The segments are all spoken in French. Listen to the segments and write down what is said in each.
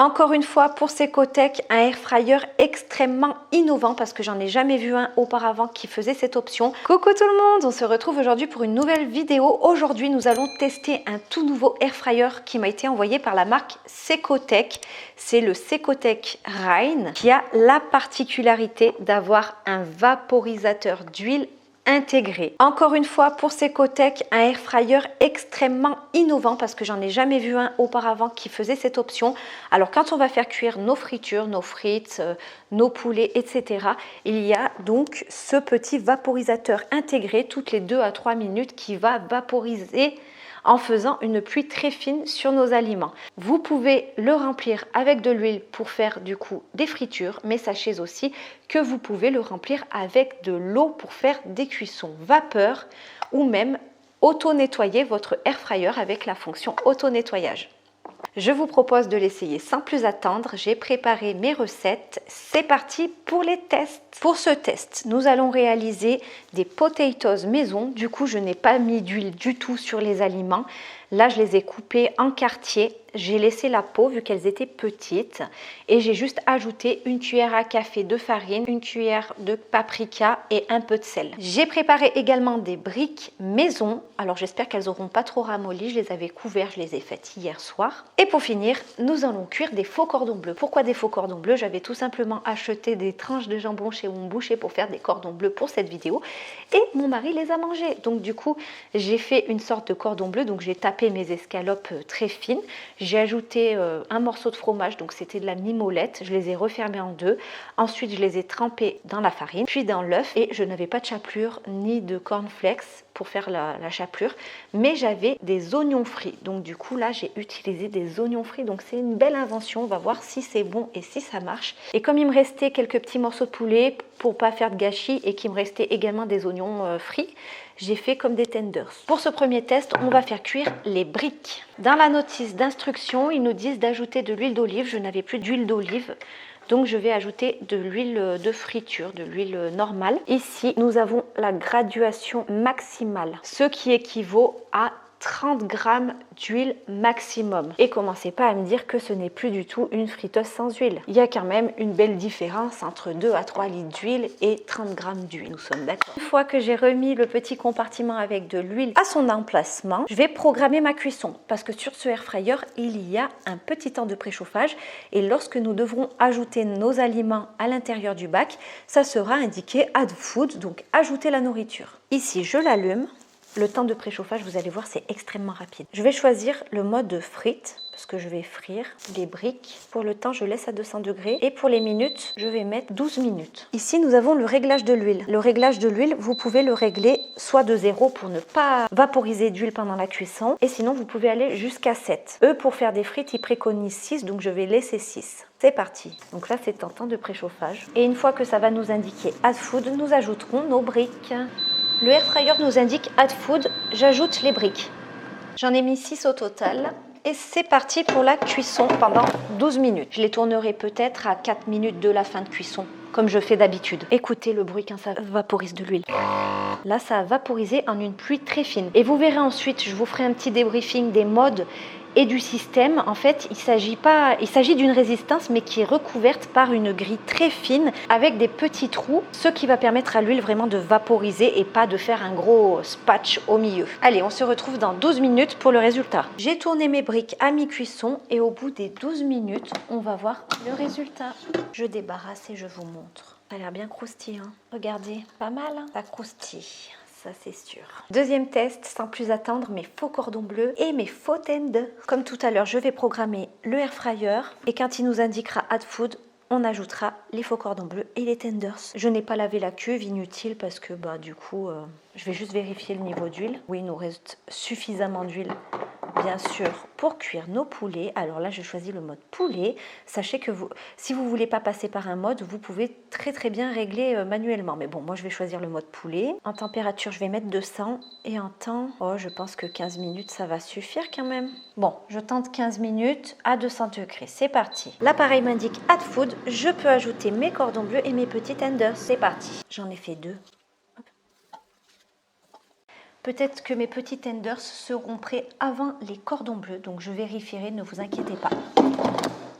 Encore une fois, pour Secotech, un air fryer extrêmement innovant parce que j'en ai jamais vu un auparavant qui faisait cette option. Coucou tout le monde, on se retrouve aujourd'hui pour une nouvelle vidéo. Aujourd'hui, nous allons tester un tout nouveau air fryer qui m'a été envoyé par la marque Secotech. C'est le Secotech Reign qui a la particularité d'avoir un vaporisateur d'huile intégré. Encore une fois, pour Secotech, un air fryer extrêmement innovant parce que j'en ai jamais vu un auparavant qui faisait cette option. Alors quand on va faire cuire nos fritures, nos frites, nos poulets, etc., il y a donc ce petit vaporisateur intégré toutes les 2 à 3 minutes qui va vaporiser en faisant une pluie très fine sur nos aliments. Vous pouvez le remplir avec de l'huile pour faire du coup des fritures, mais sachez aussi que vous pouvez le remplir avec de l'eau pour faire des cuissons vapeur ou même auto-nettoyer votre air fryer avec la fonction auto-nettoyage. Je vous propose de l'essayer sans plus attendre. J'ai préparé mes recettes. C'est parti pour les tests. Pour ce test, nous allons réaliser des potatoes maison. Du coup, je n'ai pas mis d'huile du tout sur les aliments. Là, je les ai coupés en quartiers. J'ai laissé la peau vu qu'elles étaient petites. Et j'ai juste ajouté une cuillère à café de farine, une cuillère de paprika et un peu de sel. J'ai préparé également des briques maison. Alors, j'espère qu'elles n'auront pas trop ramolli. Je les avais couvertes, je les ai faites hier soir. Et pour finir, nous allons cuire des faux cordons bleus. Pourquoi des faux cordons bleus? J'avais tout simplement acheté des tranches de jambon chez mon boucher pour faire des cordons bleus pour cette vidéo. Et mon mari les a mangés. Donc, du coup, j'ai fait une sorte de cordon bleu. Donc, j'ai tapé mes escalopes très fines. J'ai ajouté un morceau de fromage, donc c'était de la mimolette. Je les ai refermés en deux. Ensuite, je les ai trempés dans la farine, puis dans l'œuf. Et je n'avais pas de chapelure ni de cornflakes pour faire la chapelure, mais j'avais des oignons frits. Donc du coup, là, j'ai utilisé des oignons frits. Donc c'est une belle invention. On va voir si c'est bon et si ça marche. Et comme il me restait quelques petits morceaux de poulet pour pas faire de gâchis et qu'il me restait également des oignons frits, j'ai fait comme des tenders. Pour ce premier test, on va faire cuire les briques. Dans la notice d'instruction, ils nous disent d'ajouter de l'huile d'olive. Je n'avais plus d'huile d'olive. Donc, je vais ajouter de l'huile de friture, de l'huile normale. Ici, nous avons la graduation maximale, ce qui équivaut à 30 grammes d'huile maximum. Et commencez pas à me dire que ce n'est plus du tout une friteuse sans huile. Il y a quand même une belle différence entre 2 à 3 litres d'huile et 30 grammes d'huile. Nous sommes d'accord. Une fois que j'ai remis le petit compartiment avec de l'huile à son emplacement, je vais programmer ma cuisson. Parce que sur ce air fryer, il y a un petit temps de préchauffage. Et lorsque nous devrons ajouter nos aliments à l'intérieur du bac, ça sera indiqué Add Food, donc ajouter la nourriture. Ici, je l'allume. Le temps de préchauffage, vous allez voir, c'est extrêmement rapide. Je vais choisir le mode frites parce que je vais frire les briques. Pour le temps, je laisse à 200 degrés. Et pour les minutes, je vais mettre 12 minutes. Ici, nous avons le réglage de l'huile. Le réglage de l'huile, vous pouvez le régler soit de 0 pour ne pas vaporiser d'huile pendant la cuisson. Et sinon, vous pouvez aller jusqu'à 7. Eux, pour faire des frites, ils préconisent 6, donc je vais laisser 6. C'est parti. Donc là, c'est en temps de préchauffage. Et une fois que ça va nous indiquer Add Food, nous ajouterons nos briques. Le air fryer nous indique Add Food, j'ajoute les briques. J'en ai mis 6 au total. Et c'est parti pour la cuisson pendant 12 minutes. Je les tournerai peut-être à 4 minutes de la fin de cuisson, comme je fais d'habitude. Écoutez le bruit quand ça vaporise de l'huile. Là, ça a vaporisé en une pluie très fine. Et vous verrez ensuite, je vous ferai un petit débriefing des modes et du système. En fait, il s'agit d'une résistance mais qui est recouverte par une grille très fine avec des petits trous, ce qui va permettre à l'huile vraiment de vaporiser et pas de faire un gros spatch au milieu. Allez, on se retrouve dans 12 minutes pour le résultat. J'ai tourné mes briques à mi-cuisson et au bout des 12 minutes, on va voir le résultat. Je débarrasse et je vous montre. Ça a l'air bien croustillant. Regardez, pas mal, hein? Ça croustille. Ça c'est sûr. Deuxième test, sans plus attendre, mes faux cordons bleus et mes faux tenders. Comme tout à l'heure, je vais programmer le air fryer et quand il nous indiquera Add Food, on ajoutera les faux cordons bleus et les tenders. Je n'ai pas lavé la cuve, inutile parce que du coup, je vais juste vérifier le niveau d'huile. Oui, il nous reste suffisamment d'huile, bien sûr, pour cuire nos poulets. Alors là, je choisis le mode poulet. Sachez que si vous ne voulez pas passer par un mode, vous pouvez très bien régler manuellement. Mais bon, moi, je vais choisir le mode poulet. En température, je vais mettre 200 et en temps, je pense que 15 minutes, ça va suffire quand même. Bon, je tente 15 minutes à 200 degrés. C'est parti. L'appareil m'indique Add Food. Je peux ajouter mes cordons bleus et mes petits tenders. C'est parti. J'en ai fait 2. Peut-être que mes petits tenders seront prêts avant les cordons bleus, donc je vérifierai, ne vous inquiétez pas.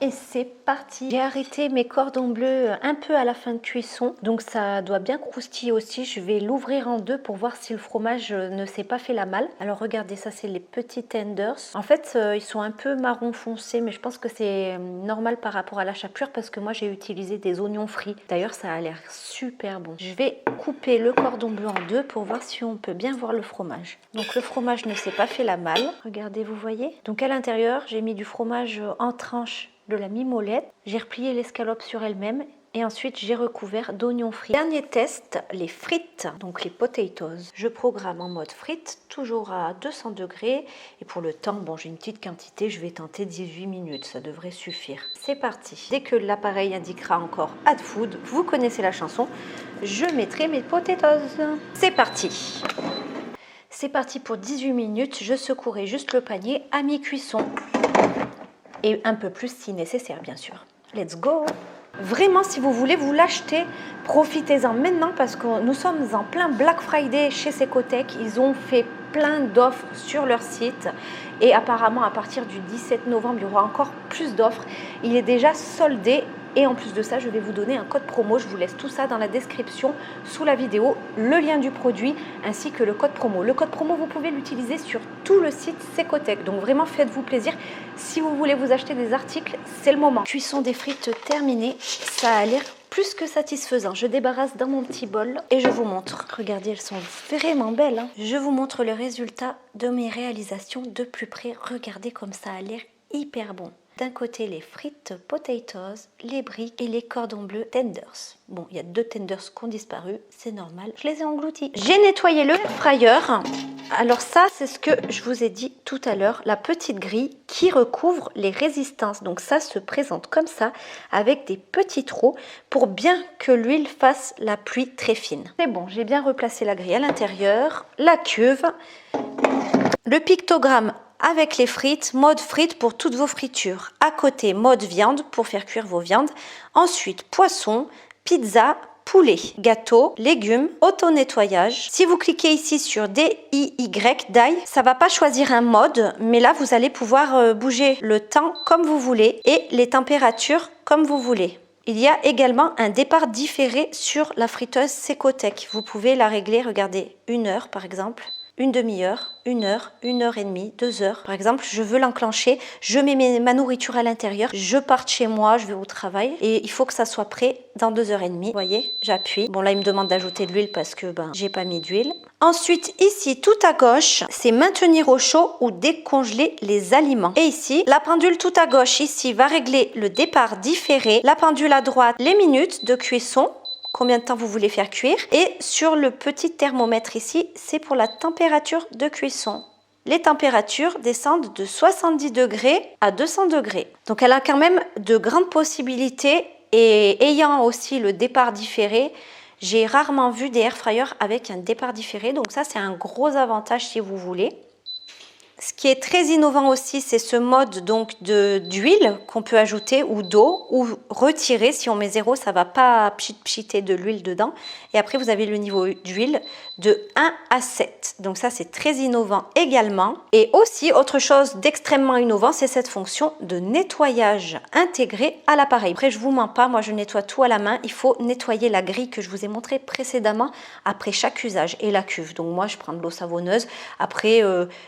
et c'est parti. J'ai arrêté mes cordons bleus un peu à la fin de cuisson, donc ça doit bien croustiller aussi. Je vais l'ouvrir en deux pour voir si le fromage ne s'est pas fait la malle. Alors regardez, ça c'est les petits tenders. En fait, ils sont un peu marron foncé, mais je pense que c'est normal par rapport à la chapelure parce que moi j'ai utilisé des oignons frits. D'ailleurs, ça a l'air super bon. Je vais couper le cordon bleu en deux pour voir si on peut bien voir le fromage. Donc le fromage ne s'est pas fait la malle. Regardez, vous voyez. Donc à l'intérieur, j'ai mis du fromage en tranches de la mimolette. J'ai replié l'escalope sur elle-même et ensuite j'ai recouvert d'oignons frits. Dernier test, les frites, donc les potatoes. Je programme en mode frites, toujours à 200 degrés. Et pour le temps, bon, j'ai une petite quantité, je vais tenter 18 minutes, ça devrait suffire. C'est parti. Dès que l'appareil indiquera encore add food, vous connaissez la chanson, je mettrai mes potatoes. C'est parti. C'est parti pour 18 minutes, je secouerai juste le panier à mi-cuisson. Et un peu plus si nécessaire, bien sûr. Let's go! Vraiment, si vous voulez vous l'acheter, profitez-en maintenant parce que nous sommes en plein Black Friday chez Secotech. Ils ont fait plein d'offres sur leur site et apparemment à partir du 17 novembre, il y aura encore plus d'offres. Il est déjà soldé et en plus de ça, je vais vous donner un code promo. Je vous laisse tout ça dans la description sous la vidéo, le lien du produit ainsi que le code promo. Le code promo, vous pouvez l'utiliser sur tout le site Secotech. Donc vraiment, faites-vous plaisir. Si vous voulez vous acheter des articles, c'est le moment. Cuisson des frites terminée. Ça a l'air plus que satisfaisant. Je débarrasse dans mon petit bol et je vous montre. Regardez, elles sont vraiment belles, hein. Je vous montre le résultat de mes réalisations de plus près. Regardez comme ça a l'air hyper bon. D'un côté, les frites potatoes, les briques et les cordons bleus tenders. Bon, il y a 2 tenders qui ont disparu, c'est normal. Je les ai engloutis. J'ai nettoyé le air fryer. Alors ça, c'est ce que je vous ai dit tout à l'heure, la petite grille qui recouvre les résistances. Donc ça se présente comme ça, avec des petits trous pour bien que l'huile fasse la pluie très fine. C'est bon, j'ai bien replacé la grille à l'intérieur, la cuve, le pictogramme avec les frites, mode frites pour toutes vos fritures. À côté, mode viande pour faire cuire vos viandes. Ensuite, poisson, pizza, poulet, gâteau, légumes, auto-nettoyage. Si vous cliquez ici sur DIY, ça va pas choisir un mode, mais là, vous allez pouvoir bouger le temps comme vous voulez et les températures comme vous voulez. Il y a également un départ différé sur la friteuse Secotech. Vous pouvez la régler, regardez, 1 heure par exemple. Une demi-heure, 1 heure, 1 heure et demie, 2 heures. Par exemple, je veux l'enclencher, je mets ma nourriture à l'intérieur, je pars de chez moi, je vais au travail et il faut que ça soit prêt dans 2 heures et demie. Vous voyez, j'appuie. Bon là, il me demande d'ajouter de l'huile parce que j'ai pas mis d'huile. Ensuite, ici, tout à gauche, c'est maintenir au chaud ou décongeler les aliments. Et ici, la pendule tout à gauche, ici, va régler le départ différé. La pendule à droite, les minutes de cuisson. Combien de temps vous voulez faire cuire. Et sur le petit thermomètre ici, c'est pour la température de cuisson. Les températures descendent de 70 degrés à 200 degrés. Donc elle a quand même de grandes possibilités et ayant aussi le départ différé, j'ai rarement vu des air fryers avec un départ différé. Donc ça, c'est un gros avantage si vous voulez. Ce qui est très innovant aussi, c'est ce mode donc d'huile qu'on peut ajouter ou d'eau ou retirer. Si on met 0, ça ne va pas pchiter de l'huile dedans. Et après, vous avez le niveau d'huile de 1 à 7. Donc ça, c'est très innovant également. Et aussi, autre chose d'extrêmement innovant, c'est cette fonction de nettoyage intégrée à l'appareil. Après, je ne vous mens pas, moi je nettoie tout à la main. Il faut nettoyer la grille que je vous ai montrée précédemment après chaque usage et la cuve. Donc moi, je prends de l'eau savonneuse. Après,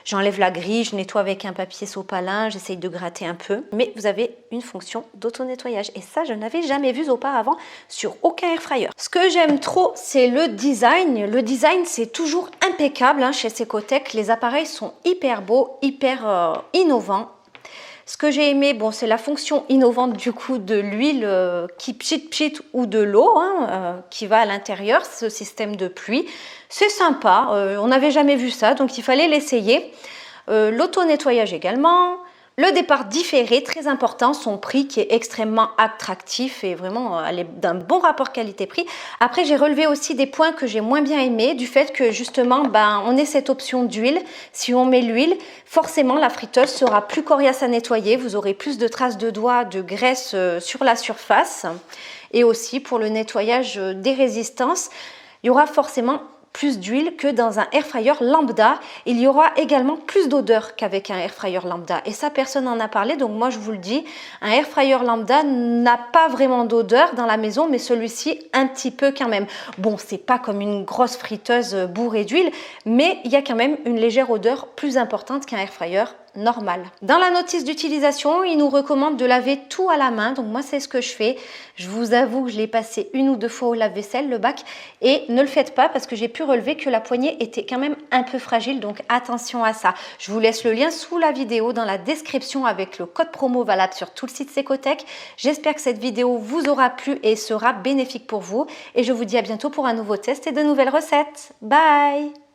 j'enlève la grille. Je nettoie avec un papier sopalin, j'essaye de gratter un peu. Mais vous avez une fonction d'auto-nettoyage. Et ça, je n'avais jamais vu auparavant sur aucun air fryer. Ce que j'aime trop, c'est le design. Le design, c'est toujours impeccable hein, chez Secotech. Les appareils sont hyper beaux, hyper innovants. Ce que j'ai aimé, bon, c'est la fonction innovante du coup de l'huile qui pchit ou de l'eau qui va à l'intérieur, ce système de pluie. C'est sympa, on n'avait jamais vu ça, donc il fallait l'essayer. L'auto-nettoyage également, le départ différé, très important, son prix qui est extrêmement attractif et vraiment elle est d'un bon rapport qualité-prix. Après, j'ai relevé aussi des points que j'ai moins bien aimés du fait que justement, on ait cette option d'huile. Si on met l'huile, forcément la friteuse sera plus coriace à nettoyer, vous aurez plus de traces de doigts, de graisse sur la surface. Et aussi pour le nettoyage des résistances, il y aura forcément plus d'huile que dans un air fryer lambda. Il y aura également plus d'odeur qu'avec un air fryer lambda. Et ça, personne n'en a parlé, donc moi je vous le dis, un air fryer lambda n'a pas vraiment d'odeur dans la maison, mais celui-ci un petit peu quand même. Bon, c'est pas comme une grosse friteuse bourrée d'huile, mais il y a quand même une légère odeur plus importante qu'un air fryer normal. Dans la notice d'utilisation, il nous recommande de laver tout à la main. Donc moi, c'est ce que je fais. Je vous avoue que je l'ai passé 1 ou 2 fois au lave-vaisselle, le bac. Et ne le faites pas parce que j'ai pu relever que la poignée était quand même un peu fragile. Donc attention à ça. Je vous laisse le lien sous la vidéo dans la description avec le code promo valable sur tout le site Secotech. J'espère que cette vidéo vous aura plu et sera bénéfique pour vous. Et je vous dis à bientôt pour un nouveau test et de nouvelles recettes. Bye!